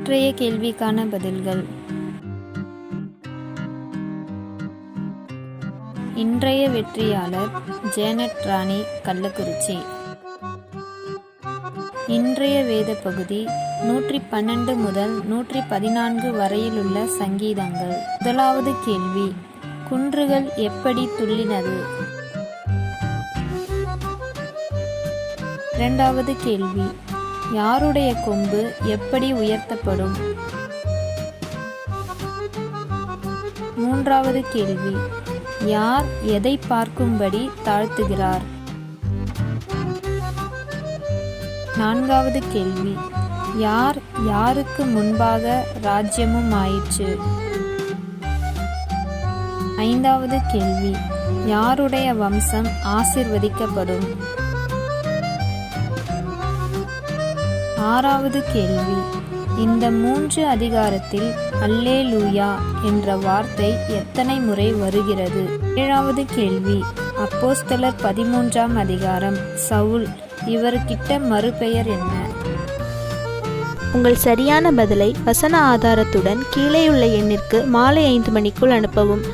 இன்றைய கேள்விக்கான பதில்கள். இன்றைய வெற்றியாளர் ஜேனட் ராணி, கள்ளக்குறிச்சி. இன்றைய வேத பகுதி 112 முதல் 114 வரையிலுள்ள சங்கீதங்கள். முதலாவது கேள்வி, குன்றுகள் எப்படி துள்ளினது? இரண்டாவது கேள்வி, யாருடைய கொம்பு எப்படி உயர்த்தப்படும்? மூன்றாவது கேள்வி, யார் எதை பார்க்கும்படி தாழ்த்துகிறார்? நான்காவது கேள்வி, யார் யாருக்கு முன்பாக ராஜ்யமும் ஆயிற்று? ஐந்தாவது கேள்வி, யாருடைய வம்சம் ஆசீர்வதிக்கப்படும்? ஆறாவது கேள்வி, இந்த 3 அதிகாரத்தில் அல்லேலூயா என்ற வார்த்தை எத்தனை முறை வருகிறது? ஏழாவது கேள்வி, அப்போஸ்தலர் 13ஆம் அதிகாரம், சவுல், இவர்கிட்ட மறுபெயர் என்ன? உங்கள் சரியான பதிலை வசன ஆதாரத்துடன் கீழேயுள்ள எண்ணிற்கு மாலை 5 மணிக்குள் அனுப்பவும்.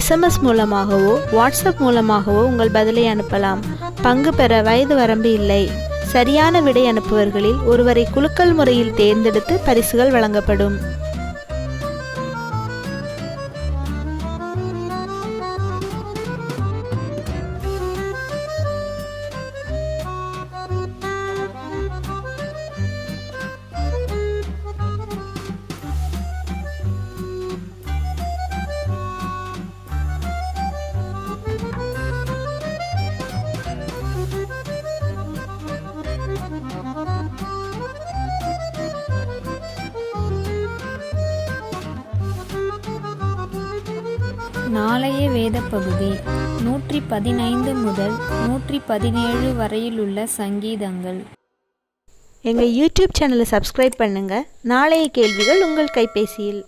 SMS மூலமாகவோ வாட்ஸ்அப் மூலமாகவோ உங்கள் பதிலை அனுப்பலாம். பங்கு பெற வயது வரம்பு இல்லை. சரியான விடை அனுப்புவர்களில் ஒருவரை குலுக்கல் முறையில் தேர்ந்தெடுத்து பரிசுகள் வழங்கப்படும். நாளைய வேத பகுதி 115 முதல் 117 வரையிலுள்ள சங்கீதங்கள். எங்கள் யூடியூப் சேனலை சப்ஸ்கிரைப் பண்ணுங்க. நாளைய கேள்விகள் உங்கள் கைபேசியில்.